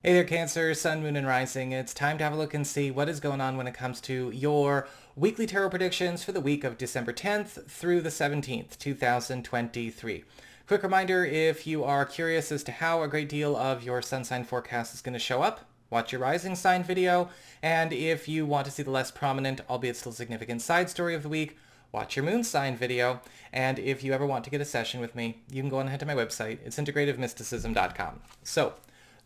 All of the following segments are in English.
Hey there, Cancer, Sun, Moon, and Rising. It's time to have a look and see what is going on when it comes to your weekly tarot predictions for the week of December 10th through the 17th, 2023. Quick reminder, if you are curious as to how a great deal of your sun sign forecast is going to show up, watch your rising sign video. And if you want to see the less prominent, albeit still significant side story of the week, watch your moon sign video. And if you ever want to get a session with me, you can go on ahead to my website. It's integrativemysticism.com. So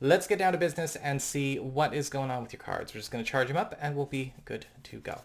let's get down to business and see what is going on with your cards. We're just going to charge them up and we'll be good to go.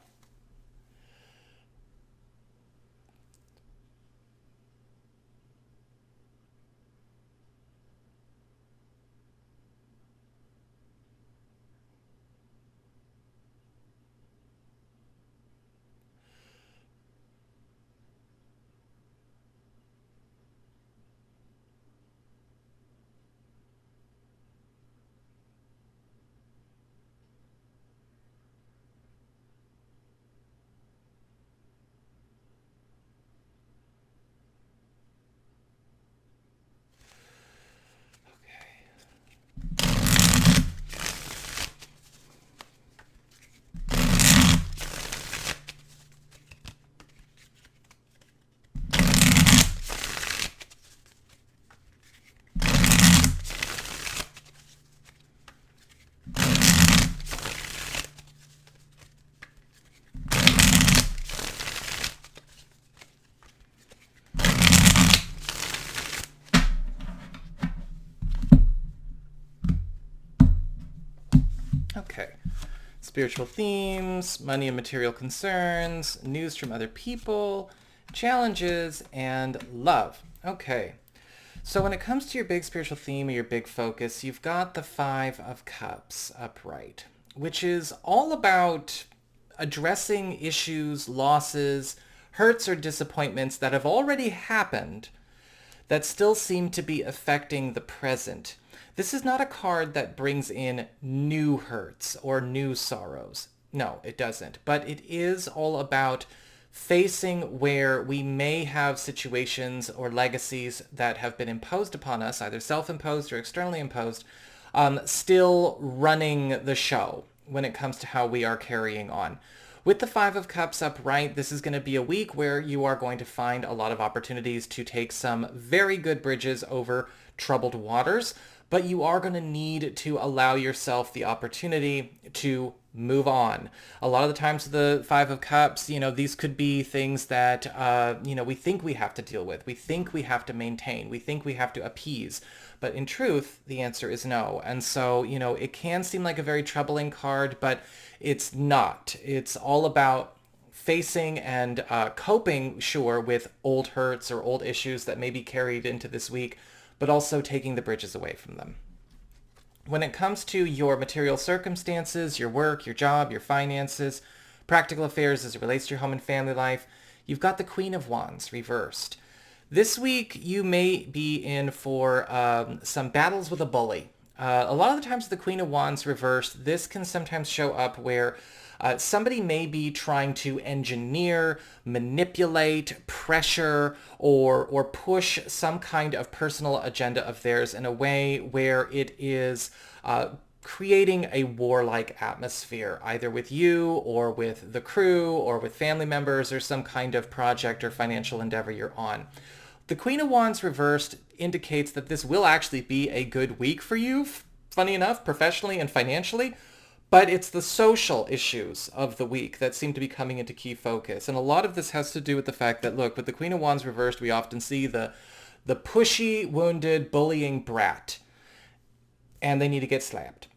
Okay. Spiritual themes, money and material concerns, news from other people, challenges, and love. Okay. So when it comes to your big spiritual theme or your big focus, you've got the Five of Cups upright, which is all about addressing issues, losses, hurts, or disappointments that have already happened that still seem to be affecting the present. This is not a card that brings in new hurts or new sorrows. No, it doesn't. But it is all about facing where we may have situations or legacies that have been imposed upon us, either self-imposed or externally imposed, still running the show when it comes to how we are carrying on. With the Five of Cups upright, this is going to be a week where you are going to find a lot of opportunities to take some very good bridges over troubled waters, but you are going to need to allow yourself the opportunity to move on. A lot of the times with the Five of Cups, these could be things that, we think we have to deal with. We think we have to maintain. We think we have to appease. But in truth, the answer is no. And so, it can seem like a very troubling card, but it's not. It's all about facing and coping, sure, with old hurts or old issues that may be carried into this week, but also taking the bridges away from them. When it comes to your material circumstances, your work, your job, your finances, practical affairs as it relates to your home and family life, you've got the Queen of Wands reversed. This week, you may be in for some battles with a bully. A lot of the times with the Queen of Wands reversed, this can sometimes show up where somebody may be trying to engineer, manipulate, pressure, or push some kind of personal agenda of theirs in a way where it is creating a warlike atmosphere, either with you or with the crew or with family members or some kind of project or financial endeavor you're on. The Queen of Wands reversed indicates that this will actually be a good week for you, funny enough, professionally and financially, but it's the social issues of the week that seem to be coming into key focus. And a lot of this has to do with the fact that, look, with the Queen of Wands reversed, we often see the pushy, wounded, bullying brat, and they need to get slapped.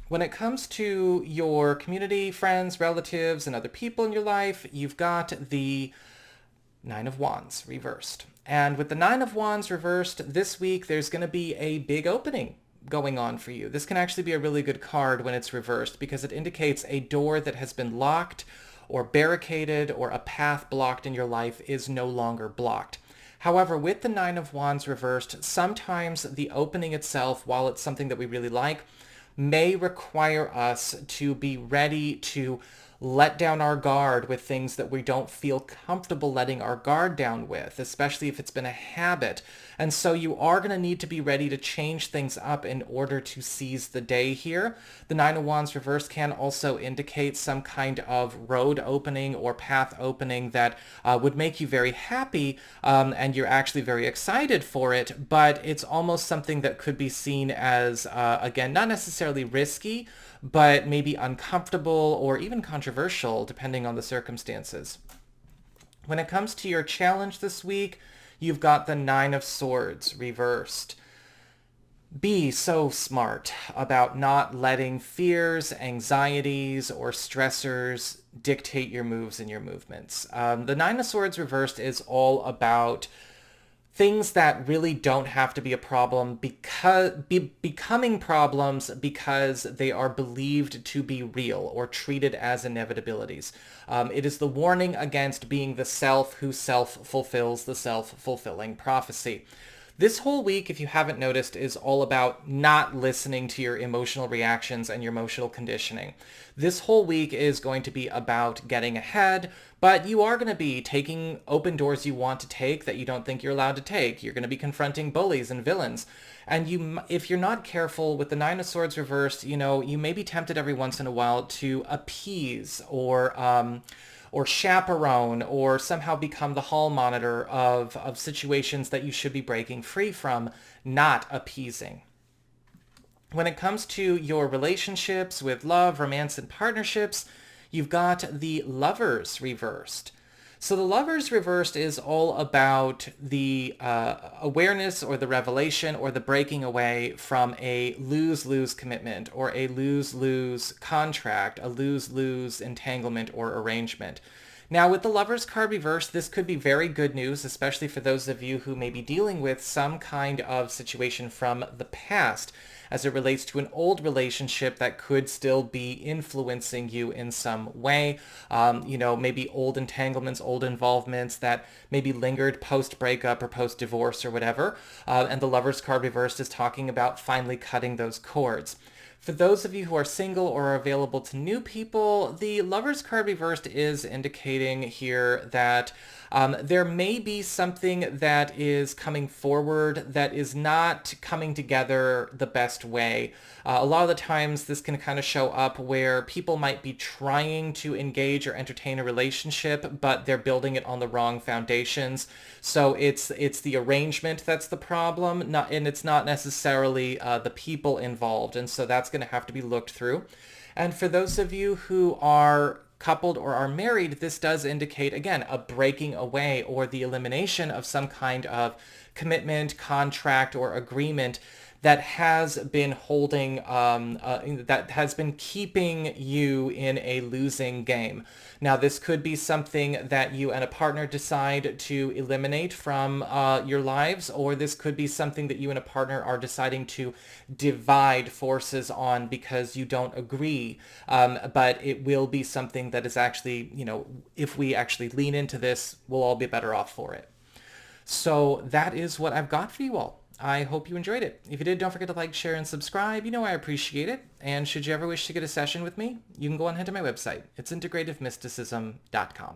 When it comes to your community, friends, relatives, and other people in your life, you've got the Nine of Wands reversed. And with the Nine of Wands reversed, this week there's going to be a big opening going on for you. This can actually be a really good card when it's reversed because it indicates a door that has been locked or barricaded or a path blocked in your life is no longer blocked. However, with the Nine of Wands reversed, sometimes the opening itself, while it's something that we really like, may require us to be ready to let down our guard with things that we don't feel comfortable letting our guard down with, especially if it's been a habit. And so you are going to need to be ready to change things up in order to seize the day here. The Nine of Wands reverse can also indicate some kind of road opening or path opening that would make you very happy, and you're actually very excited for it, but it's almost something that could be seen as, again, not necessarily risky, but maybe uncomfortable or even controversial, depending on the circumstances. When it comes to your challenge this week, you've got the Nine of Swords reversed. Be so smart about not letting fears, anxieties, or stressors dictate your moves and your movements. The Nine of Swords reversed is all about things that really don't have to be a problem becoming problems because they are believed to be real or treated as inevitabilities. It is the warning against being the self who self-fulfills the self-fulfilling prophecy. This whole week, if you haven't noticed, is all about not listening to your emotional reactions and your emotional conditioning. This whole week is going to be about getting ahead, but you are going to be taking open doors you want to take that you don't think you're allowed to take. You're going to be confronting bullies and villains. And if you're not careful with the Nine of Swords reversed, you may be tempted every once in a while to appease or chaperone or somehow become the hall monitor of situations that you should be breaking free from, not appeasing. When it comes to your relationships with love, romance, and partnerships, you've got the Lovers reversed. So the Lovers reversed is all about the awareness or the revelation or the breaking away from a lose-lose commitment or a lose-lose contract, a lose-lose entanglement or arrangement. Now, with the Lovers card reversed, this could be very good news, especially for those of you who may be dealing with some kind of situation from the past as it relates to an old relationship that could still be influencing you in some way. Maybe old entanglements, old involvements that maybe lingered post-breakup or post-divorce or whatever. And the Lovers card reversed is talking about finally cutting those cords. For those of you who are single or are available to new people, the Lovers card reversed is indicating here that there may be something that is coming forward that is not coming together the best way. A lot of the times this can kind of show up where people might be trying to engage or entertain a relationship, but they're building it on the wrong foundations. So it's the arrangement that's the problem, and it's not necessarily the people involved. And so that's going to have to be looked through. And for those of you who are coupled or are married, this does indicate, again, a breaking away or the elimination of some kind of commitment, contract, or agreement that has been holding, that has been keeping you in a losing game. Now, this could be something that you and a partner decide to eliminate from your lives, or this could be something that you and a partner are deciding to divide forces on because you don't agree. But it will be something that is actually, if we actually lean into this, we'll all be better off for it. So that is what I've got for you all. I hope you enjoyed it. If you did, don't forget to like, share, and subscribe. I appreciate it. And should you ever wish to get a session with me, you can go on ahead to my website. It's integrativemysticism.com.